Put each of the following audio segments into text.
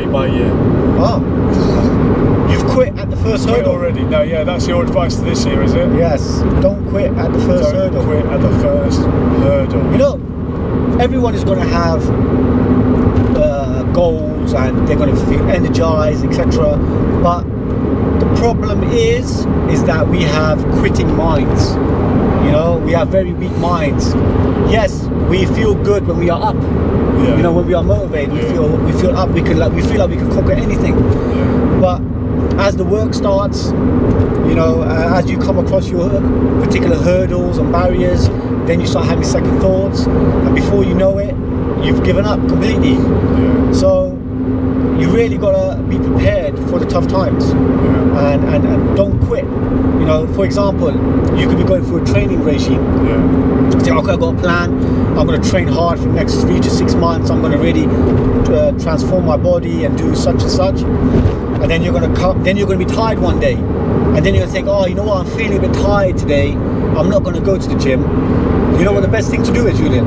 complete my year. Oh. You've quit at the first hurdle already? No, yeah, that's your advice to this year, is it? Yes. Don't quit at the first hurdle. Don't quit at the first hurdle. You know, everyone is going to have goals and they're going to feel energized, etc. But the problem is that we have quitting minds. You know, we have very weak minds. Yes, we feel good when we are up. Yeah. You know, when we are motivated, we feel up. We feel like we can conquer anything. Yeah. But as the work starts, you know, as you come across your particular hurdles and barriers, then you start having second thoughts, and before you know it, you've given up completely. Yeah. So you really gotta be prepared for the tough times. Yeah. And don't quit. You know, for example, you could be going through a training regime. Yeah. Say, okay, I've got a plan. I'm going to train hard for the next 3 to 6 months. I'm going to really transform my body and do such and such. And then you're going to come. Then you're going to be tired one day, and then you're going to think, oh, you know what? I'm feeling a bit tired today. I'm not going to go to the gym. You know what the best thing to do is, Julian?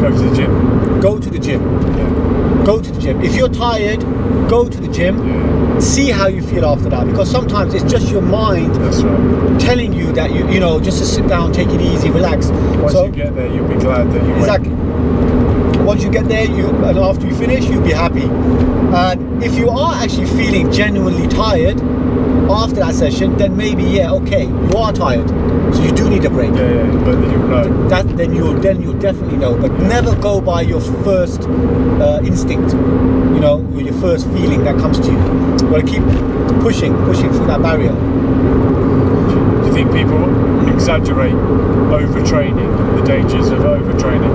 Go to the gym. Go to the gym. Yeah. Go to the gym. If you're tired, go to the gym. Yeah. See how you feel after that, because sometimes it's just your mind That's right. telling you that you know, just to sit down, take it easy, relax. Once you get there, you'll be glad that you exactly went. Once you get there, and after you finish, you'll be happy. And if you are actually feeling genuinely tired after that session, then maybe okay, you are tired, so you do need a break. Yeah, but then you'll know. Then you'll definitely know. But never go by your first instinct. You know, or your first feeling that comes to you. You got to keep pushing through that barrier. Do you think people exaggerate overtraining, the dangers of overtraining?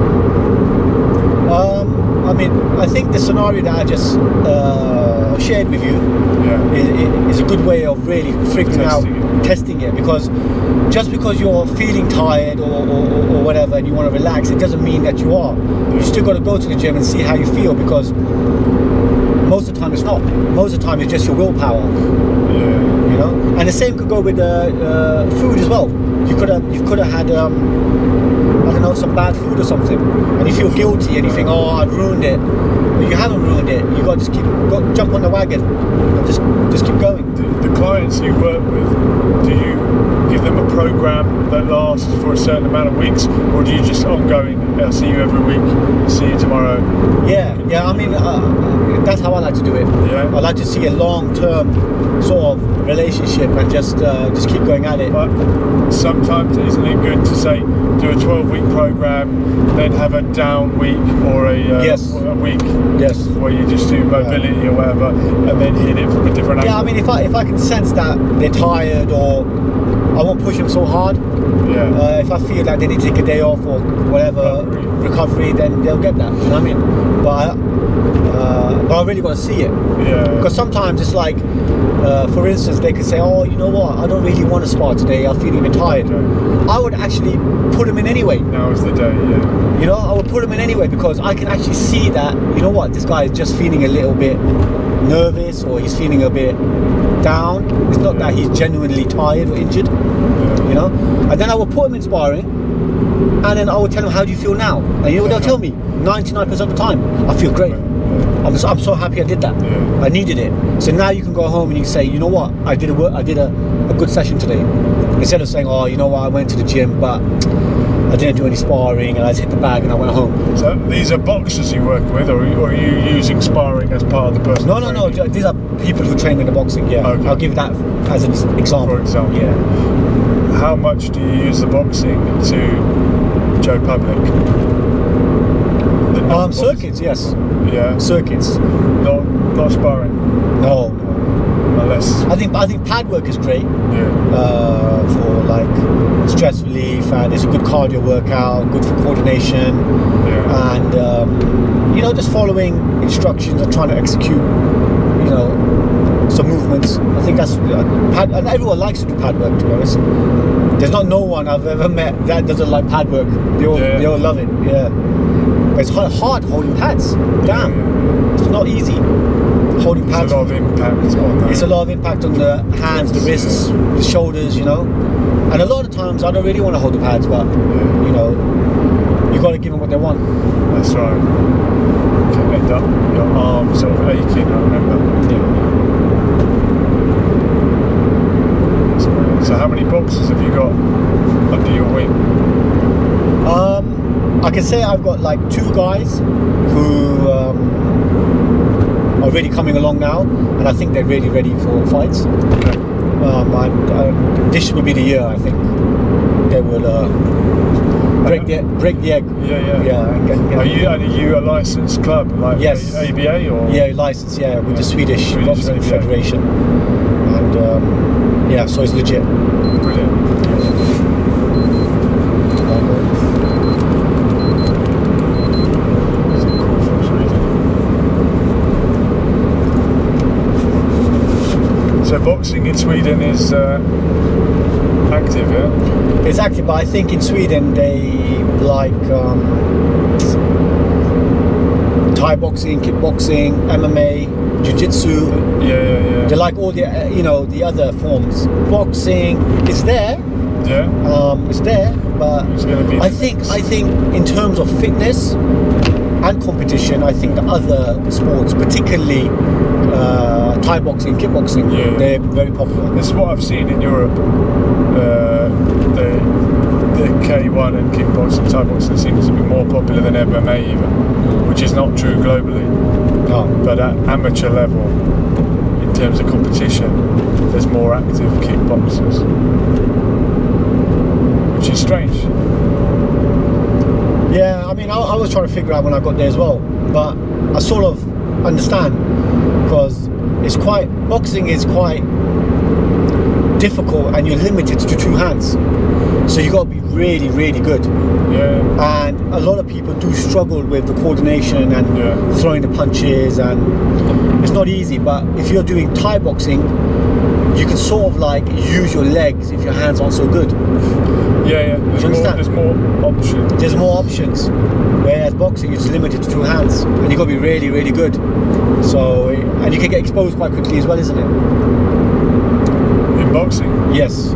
I mean, I think the scenario that I just shared with you is a good way of really figuring out, testing it, because just because you're feeling tired or whatever and you want to relax, it doesn't mean that you are. You still got to go to the gym and see how you feel, because most of the time it's not. Most of the time it's just your willpower. Yeah. You know, and the same could go with food as well. You could have had I don't know, some bad food or something, and you feel guilty and you think, oh, I've ruined it. But you haven't ruined it. You got to just jump on the wagon and just keep going. The clients you work with, do you give them a program that lasts for a certain amount of weeks, or do you just ongoing? I'll see you every week. See you tomorrow. Yeah. I mean, that's how I like to do it. Yeah. I like to see a long-term sort of relationship and just keep going at it. But sometimes isn't it good to say, do a 12-week program, then have a down week or a week where you just do mobility or whatever, and then hit it from a different angle? Yeah, I mean, if I can sense that they're tired, or I won't push them so hard. Yeah. If I feel like they need to take a day off or whatever, recovery, then they'll get that. You know what I mean? But I really got to see it. Yeah. Because sometimes it's like, for instance, they could say, oh, you know what, I don't really want to spar today, I'm feeling a bit tired. Okay. I would actually put them in anyway. Now is the day, yeah. You know, I would put them in anyway, because I can actually see that, you know what, this guy is just feeling a little bit nervous, or he's feeling a bit down. It's not that he's genuinely tired or injured, you know. And then I will put him in sparring, and then I will tell him, how do you feel now? And you know what they'll tell me? 99% of the time, I feel great. I'm so happy I did that. I needed it. So now you can go home and you can say, you know what, I did a good session today. Instead of saying, oh, you know what, I went to the gym, but I didn't do any sparring, and I just hit the bag and I went home. So these are boxers you work with, or are you using sparring as part of the personal training? No. These are people who train in the boxing. Yeah. Okay. I'll give that as an example. For example. Yeah. How much do you use the boxing to show public? Circuits, yes. Yeah. Circuits. Not sparring. No. Unless. I think pad work is great. Yeah. For like stress relief, and it's a good cardio workout, good for coordination. Yeah. And you know, just following instructions and trying to execute, you know, some movements. I think that's pad, and everyone likes to do pad work, to be honest. There's not no one I've ever met that doesn't like pad work. They all love it. Yeah. But it's hard holding pads. Damn. It's not easy holding pads. It's a lot of impact on that. It's a lot of impact on the hands, the wrists, the shoulders, you know. And a lot of times I don't really want to hold the pads, but you know, you got to give them what they want. That's right. can end up your arm sort of aching, I remember. So how many boxers have you got under your wing? I can say I've got like 2 guys who are really coming along now, and I think they're really ready for fights. Okay. And this will be the year, I think. They will break the egg. Yeah. Are you a licensed club, like yes. ABA or? Yeah, licensed. Yeah, with the Swedish Boxing Federation, and so it's legit. Brilliant. So boxing in Sweden is active, yeah? It's active, but I think in Sweden they like Thai boxing, kickboxing, MMA, jiu-jitsu. Yeah. They like all the the other forms. Boxing is there. Yeah. It's there, but it's gonna be I think in terms of fitness and competition, I think the other sports, particularly Thai boxing, kickboxing, they're very popular. That's what I've seen in Europe. The K1 and kickboxing, Thai boxing seems to be more popular than MMA even, which is not true globally. No. But at amateur level, in terms of competition, there's more active kickboxers, which is strange. Yeah, I mean, I was trying to figure out when I got there as well, but I sort of understand, because boxing is quite difficult and you're limited to 2 hands, so you got to be really, really good. Yeah. And a lot of people do struggle with the coordination and throwing the punches, and it's not easy. But if you're doing Thai boxing, you can sort of like use your legs if your hands aren't so good. Yeah. There's more options. There's more options. Whereas boxing is limited to 2 hands, and you got to be really, really good. So, and you can get exposed quite quickly as well, isn't it? In boxing? Yes.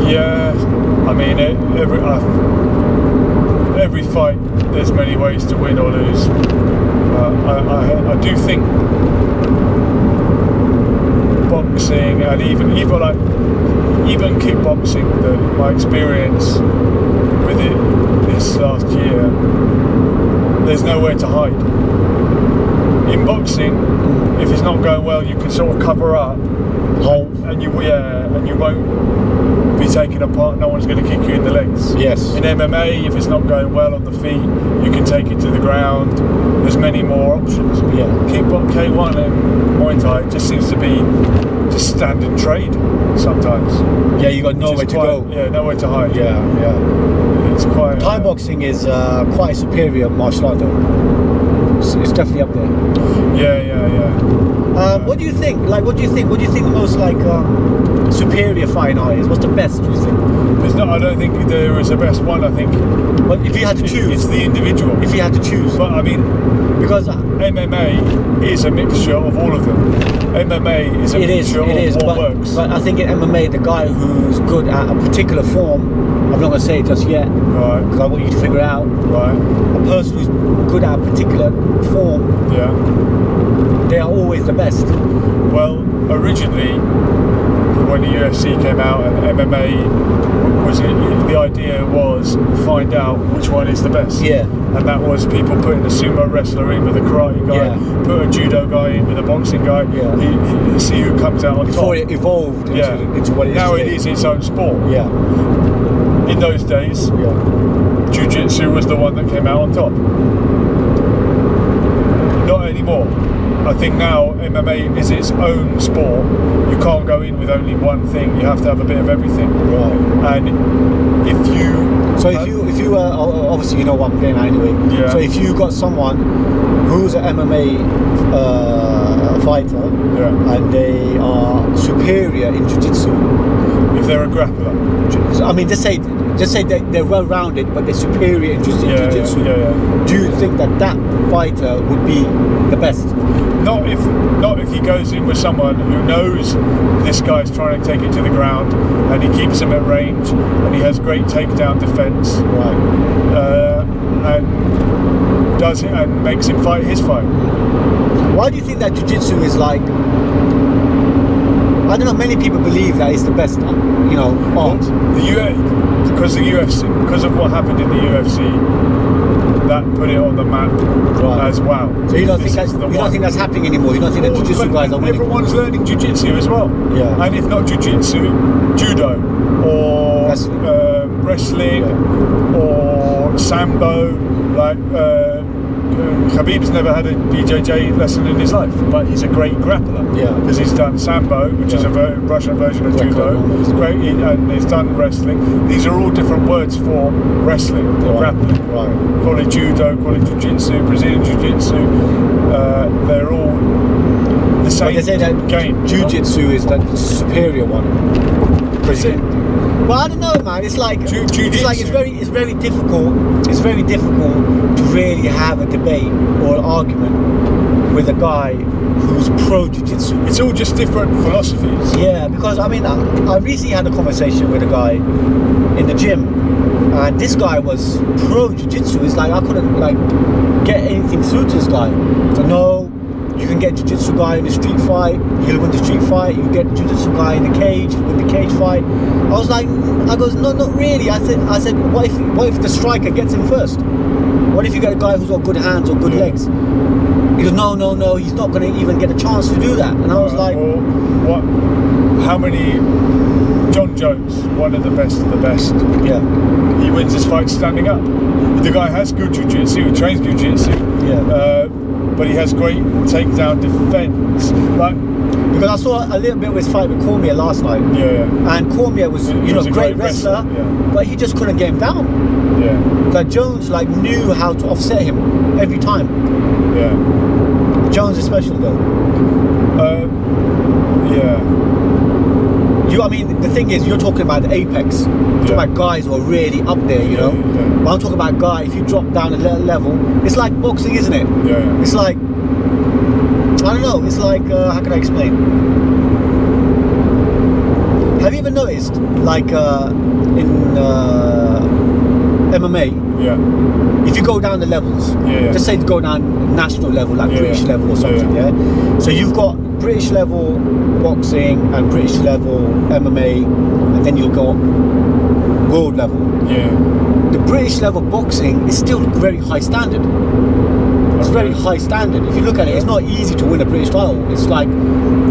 Yeah. I mean, every fight, there's many ways to win or lose. I do think boxing and even kickboxing, my experience with it this last year, there's nowhere to hide. In boxing, if it's not going well, you can sort of cover up, and you won't be taken apart. No one's going to kick you in the legs. Yes. In MMA, if it's not going well on the feet, you can take it to the ground. There's many more options. Yeah. Kickbox, K1 and Muay Thai just seems to be just stand and trade sometimes. Yeah, you got nowhere to go. Yeah, nowhere to hide. Yeah. It's quite. Thai boxing is quite superior martial art though. It's definitely up there. Yeah. What do you think? What do you think the most superior fighting art is? What's the best, do you think? I don't think there is a best one. I think. But if you had to choose, it's the individual. If you had to choose, but I mean, because MMA is a mixture of all of them. MMA is a mixture of what works. But I think in MMA, the guy who's good at a particular form, I'm not going to say it just yet, right? Because I want you to figure it out. Right. A person who's good at a particular form, they are always the best. Well, originally, when the UFC came out and MMA the idea was find out which one is the best. Yeah. And that was people putting a sumo wrestler in with a karate guy, put a judo guy in with a boxing guy, see who comes out on top. Before it evolved into what it is now today. It is its own sport. Yeah. In those days, jiu-jitsu was the one that came out on top. Not anymore. I think now MMA is its own sport. You can't go in with only one thing. You have to have a bit of everything. Right. And if you were obviously you know what I'm getting at anyway. Yeah. So if you got someone who's an MMA fighter and they are superior in jiu-jitsu, if they're a grappler, I mean, just say they're well-rounded, but they're superior in jiu-jitsu. Do you think that fighter would be the best? Not if he goes in with someone who knows this guy's trying to take it to the ground and he keeps him at range and he has great takedown defense. Right. And does it and makes him fight his fight. Why do you think that jiu-jitsu is like, I don't know, many people believe that it's the best, art. Because the UFC, because of what happened in the UFC, that put it on the map as well. So you don't think that's happening anymore? You don't think that jiu-jitsu guys are winning? Everyone's learning jiu-jitsu as well. Yeah. And if not jiu-jitsu, judo or wrestling or sambo. Like Khabib's never had a BJJ lesson in his life, but he's a great grappler. Yeah. Because he's done sambo, which is a Russian version of judo. And he's done wrestling. These are all different words for wrestling or grappling. Right. Call it judo, call it jiu-jitsu, Brazilian jiu-jitsu. They're all the same. But they say that game. Jiu-jitsu is the superior one. Well, I don't know, man. It's like it's very difficult. It's very difficult to really have a debate or an argument with a guy who's pro jiu-jitsu. It's all just different philosophies. Yeah, because I mean, I recently had a conversation with a guy in the gym, and this guy was pro jiu-jitsu. It's like I couldn't get anything through to this guy. So no. You can get jiu-jitsu guy in the street fight, he'll win the street fight. You get jiu-jitsu guy in the cage, he'll win the cage fight. I goes, no, not really. I said, what if the striker gets him first? What if you get a guy who's got good hands or good legs? He goes, no, he's not going to even get a chance to do that. And I was like, what? How many? John Jones, one of the best of the best. Yeah. He wins his fight standing up. The guy has good jiu-jitsu, he trains jiu-jitsu. Yeah. But he has great takedown defense. Because I saw a little bit of his fight with Cormier last night. Yeah. And Cormier was, a great wrestler, but he just couldn't get him down. Yeah. Like Jones, knew how to offset him every time. Yeah. Jones is special though. Yeah. I mean, the thing is, you're talking about the apex. You're talking about guys who are really up there, you know. Yeah. But I'm talking about guy. If you drop down a level, it's like boxing, isn't it? Yeah. It's like, I don't know. It's like, how can I explain? Have you ever noticed, in MMA? Yeah. If you go down the levels, just say to go down national level, like British level or something, yeah. So you've got British level boxing and British level MMA, and then you'll go world level. Yeah. The British level boxing is still very high standard. It's very high standard. If you look at it, it's not easy to win a British title. It's like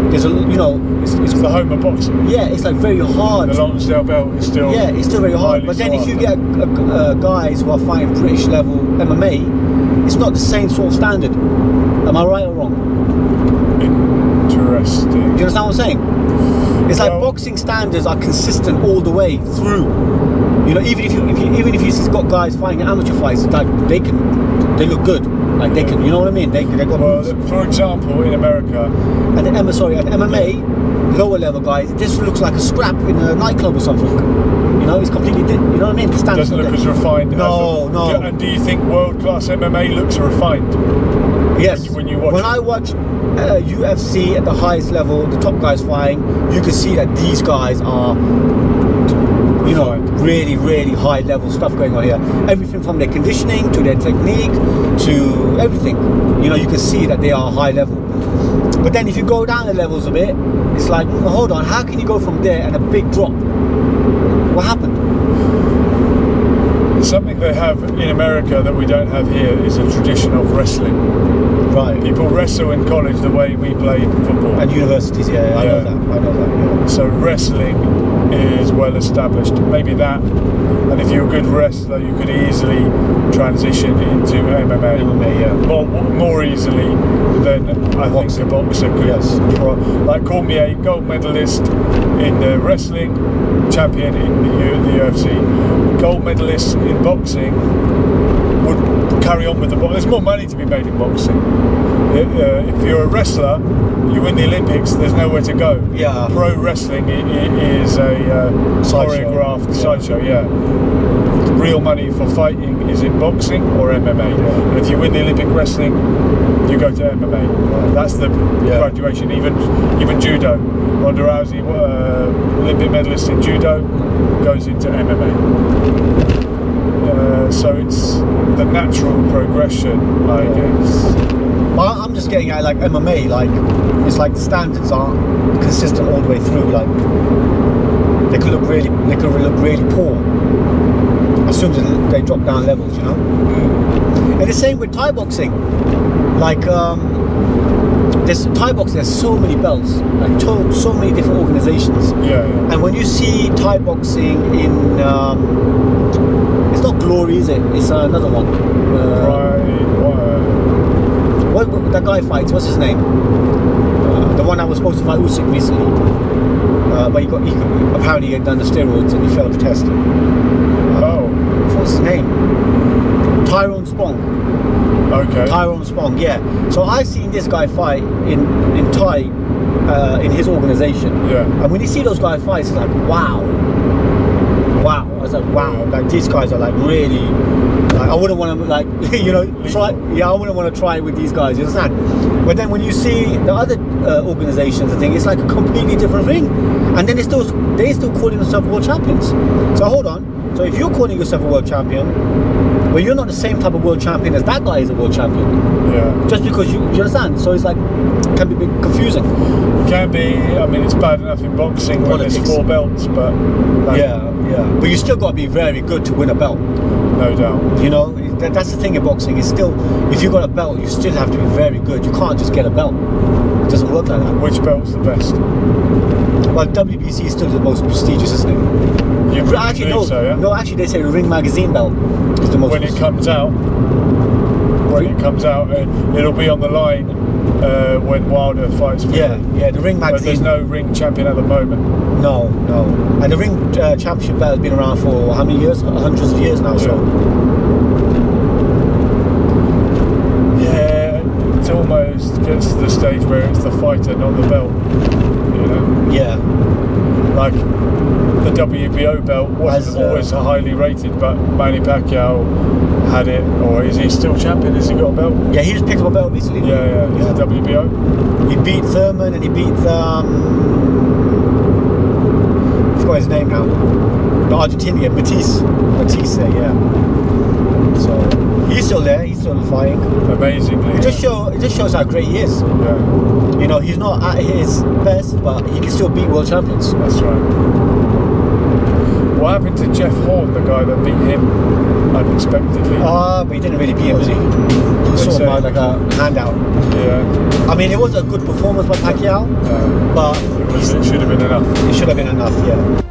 there's it's the home of boxing. Yeah, it's like very hard. The Lonsdale belt is still it's still very hard. But then if you get guys who are fighting British level MMA, it's not the same sort of standard. Am I right or wrong? Interesting. Do you understand what I'm saying? It's like boxing standards are consistent all the way through. Even if you've got guys fighting amateur fights, like they look good. Like they can, you know what I mean? They got moves. For example, in America, and the MMA lower level guys, this looks like a scrap in a nightclub or something. It's completely you know what I mean? The standards doesn't look as refined. No. And do you think world class MMA looks refined? Yes. When you watch. When I watch UFC at the highest level, the top guys fighting, you can see that these guys are, really, really high level stuff going on here. Everything from their conditioning to their technique to everything. You can see that they are high level. But then if you go down the levels a bit, it's like, hold on, how can you go from there and a big drop? What happened? Something they have in America that we don't have here is a tradition of wrestling. Right. People wrestle in college the way we played football. And universities, I know that. Yeah. So wrestling is well established. Maybe that. And if you're a good wrestler, you could easily transition into MMA. MMA, yeah. More easily than I think a boxer could. Yes. Like Cormier, gold medalist in wrestling, champion in the UFC. Gold medalist in boxing would carry on with the boxing. There's more money to be made in boxing. If you're a wrestler, you win the Olympics, there's nowhere to go. Yeah. Pro wrestling is a choreographed sideshow, Real money for fighting is in boxing or MMA. And if you win the Olympic wrestling, you go to MMA. That's the graduation. Even judo. Ronda Rousey, Olympic medalist in judo, goes into MMA. So it's the natural progression, I guess. Well, I'm just getting at like MMA, like it's like the standards aren't consistent all the way through. Like they could look really poor as soon as they drop down levels, you know. And the same with Thai boxing. Like there's Thai boxing. There's so many belts, like so many different organizations. Yeah. And when you see Thai boxing in, it's not Glory, is it? It's another one. What that guy fights? What's his name? The one that was supposed to fight Usyk recently, but he apparently he had done the steroids and he failed the test. What's his name? Tyrone Spong. Okay. Tyrone Spong, yeah. So I've seen this guy fight in Thai, in his organization. Yeah. And when you see those guys fight, it's like wow. I was like, wow, like these guys are like really. Like, I wouldn't want to like try. Yeah, I wouldn't want to try it with these guys. You understand? But then when you see the other organizations, I think it's like a completely different thing. And then they still calling themselves world champions. So hold on. So if you're calling yourself a world champion, well, you're not the same type of world champion as that guy is a world champion. Yeah. Just because you understand. So it's like can be a bit confusing. Can be. I mean, it's bad enough in boxing when there's 4 belts, but yeah. But you still got to be very good to win a belt. No doubt. You know, that's the thing in boxing. It's still, if you got a belt, you still have to be very good. You can't just get a belt. It doesn't work like that. Which belt's the best? Well, WBC is still the most prestigious, isn't it? You actually, believe so, yeah? No, actually, they say the Ring Magazine belt is the most. When it comes out, it'll be on the line when Wilder fights for Yeah, the Ring Magazine. But there's no ring champion at the moment. No. And the Ring Championship belt has been around for how many years? Hundreds of years now. Yeah. So. Yeah, it almost gets to the stage where it's the fighter, not the belt. You know? Yeah. Like the WBO belt wasn't always highly rated, but Manny Pacquiao had it, or is he still champion? Has he got a belt? Yeah, he just picked up a belt recently. Yeah. He's a WBO. He beat Thurman and he beat I forgot his name now. The Argentinian, Matisse, yeah. So he's still there. He's still fighting. Amazingly. It just shows how great he is. Yeah. You know, he's not at his best, but he can still beat world champions. That's right. What happened to Jeff Horn, the guy that beat him unexpectedly? But he didn't really beat him, did he? He sort of like a handout. Yeah. I mean, it was a good performance by Pacquiao, but it should have been enough. It should have been enough, yeah.